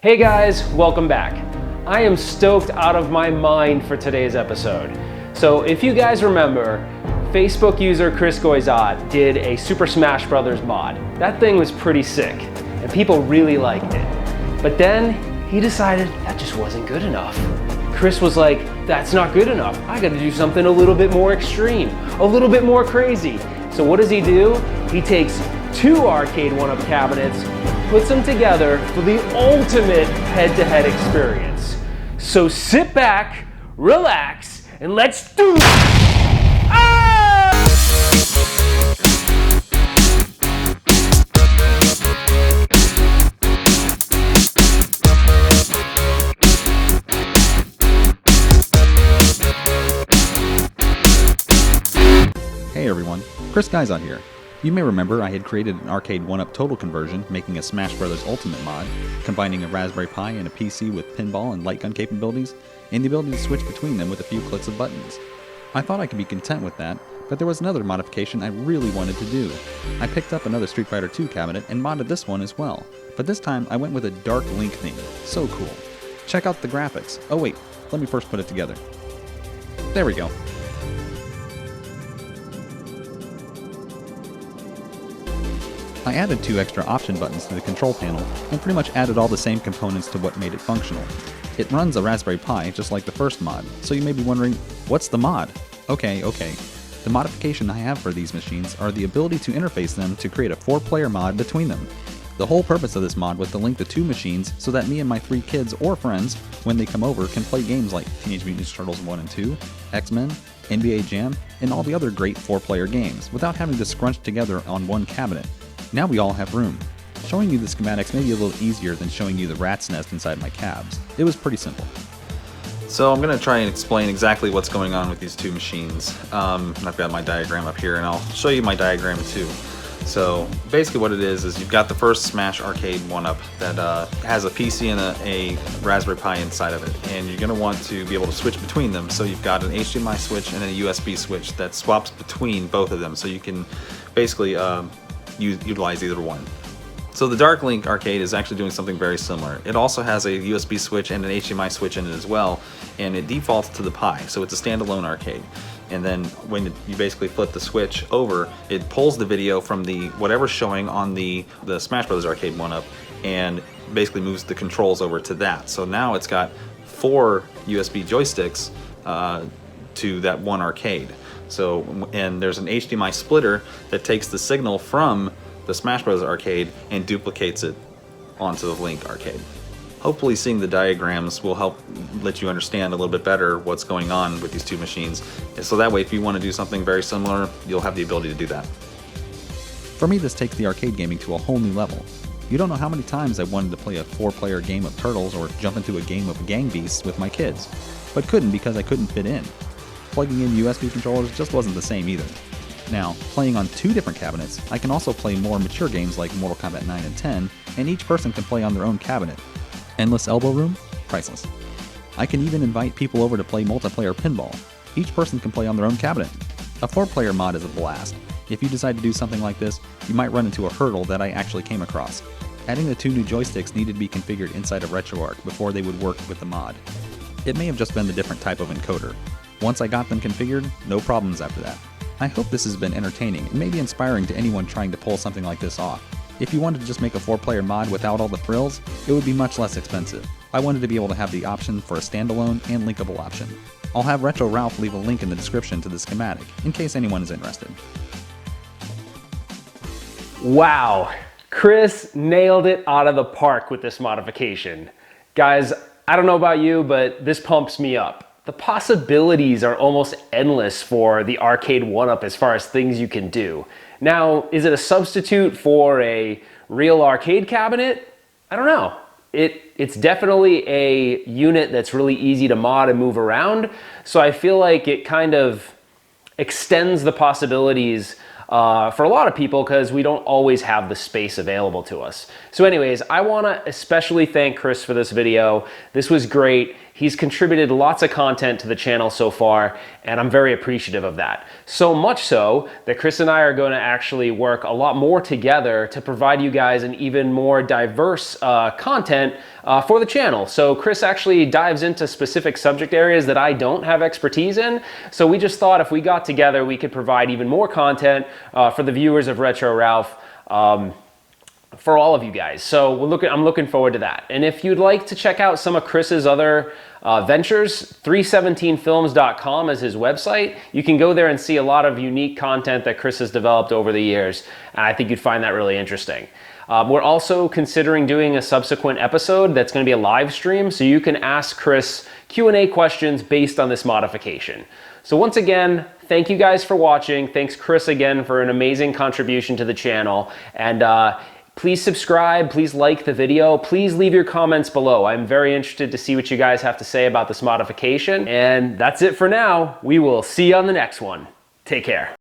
Hey guys, welcome back. I am stoked out of my mind for today's episode. So if you guys remember, Facebook user Chris Gaizat did a Super Smash Bros. Mod. That thing was pretty sick, and people really liked it. But then he decided that just wasn't good enough. Chris was like, that's not good enough. I gotta do something a little bit more extreme, a little bit more crazy. So what does he do? He takes two Arcade1up cabinets, puts them together for the ultimate head-to-head experience. So sit back, relax, and let's do it! Hey everyone, Chris Gaizat here. You may remember I had created an Arcade1up total conversion, making a Smash Bros. Ultimate mod, combining a Raspberry Pi and a PC with pinball and light gun capabilities, and the ability to switch between them with a few clicks of buttons. I thought I could be content with that, but there was another modification I really wanted to do. I picked up another Street Fighter II cabinet and modded this one as well, but this time I went with a Dark Link theme. So cool. Check out the graphics. Oh wait, let me first put it together. There we go. I added two extra option buttons to the control panel, and pretty much added all the same components to what made it functional. It runs a Raspberry Pi, just like the first mod, so you may be wondering, what's the mod? Okay. The modification I have for these machines are the ability to interface them to create a 4-player mod between them. The whole purpose of this mod was to link the two machines so that me and my 3 kids or friends, when they come over, can play games like Teenage Mutant Ninja Turtles 1 and 2, X-Men, NBA Jam, and all the other great 4-player games, without having to scrunch together on one cabinet. Now we all have room. Showing you the schematics may be a little easier than showing you the rat's nest inside my cabs. It was pretty simple. So I'm going to try and explain exactly what's going on with these two machines. I've got my diagram up here and I'll show you my diagram too. So basically what it is you've got the first Smash Arcade1up that has a PC and a Raspberry Pi inside of it, and you're going to want to be able to switch between them. So you've got an HDMI switch and a USB switch that swaps between both of them, so you can basically utilize either one. So the Dark Link arcade is actually doing something very similar. It also has a USB switch and an HDMI switch in it as well, and it defaults to the Pi, so it's a standalone arcade. And then when you basically flip the switch over, it pulls the video from the whatever's showing on the Smash Bros. Arcade1up and basically moves the controls over to that. So now it's got 4 USB joysticks to that one arcade. So, and there's an HDMI splitter that takes the signal from the Smash Bros. Arcade and duplicates it onto the Link arcade. Hopefully seeing the diagrams will help let you understand a little bit better what's going on with these two machines. And so that way, if you want to do something very similar, you'll have the ability to do that. For me, this takes the arcade gaming to a whole new level. You don't know how many times I wanted to play a 4-player game of Turtles or jump into a game of Gang Beasts with my kids, but couldn't because I couldn't fit in. Plugging in USB controllers just wasn't the same either. Now, playing on 2 different cabinets, I can also play more mature games like Mortal Kombat 9 and 10, and each person can play on their own cabinet. Endless elbow room? Priceless. I can even invite people over to play multiplayer pinball. Each person can play on their own cabinet. A 4-player mod is a blast. If you decide to do something like this, you might run into a hurdle that I actually came across. Adding the 2 new joysticks needed to be configured inside of RetroArch before they would work with the mod. It may have just been the different type of encoder. Once I got them configured, no problems after that. I hope this has been entertaining and maybe inspiring to anyone trying to pull something like this off. If you wanted to just make a 4-player mod without all the frills, it would be much less expensive. I wanted to be able to have the option for a standalone and linkable option. I'll have Retro Ralph leave a link in the description to the schematic, in case anyone is interested. Wow, Chris nailed it out of the park with this modification. Guys, I don't know about you, but this pumps me up. The possibilities are almost endless for the Arcade1up as far as things you can do. Now, is it a substitute for a real arcade cabinet? I don't know. It's definitely a unit that's really easy to mod and move around, so I feel like it kind of extends the possibilities for a lot of people because we don't always have the space available to us. So anyways, I want to especially thank Chris for this video. This was great. He's contributed lots of content to the channel so far, and I'm very appreciative of that. So much so that Chris and I are going to actually work a lot more together to provide you guys an even more diverse content for the channel. So Chris actually dives into specific subject areas that I don't have expertise in. So we just thought if we got together, we could provide even more content for the viewers of Retro Ralph. For all of you guys. So I'm looking forward to that. And if you'd like to check out some of Chris's other ventures, 317films.com is his website. You can go there and see a lot of unique content that Chris has developed over the years, and I think you'd find that really interesting. We're also considering doing a subsequent episode that's going to be a live stream, so you can ask Chris Q&A questions based on this modification. So once again, thank you guys for watching. Thanks Chris again for an amazing contribution to the channel. And please subscribe, please like the video, please leave your comments below. I'm very interested to see what you guys have to say about this modification. And that's it for now. We will see you on the next one. Take care.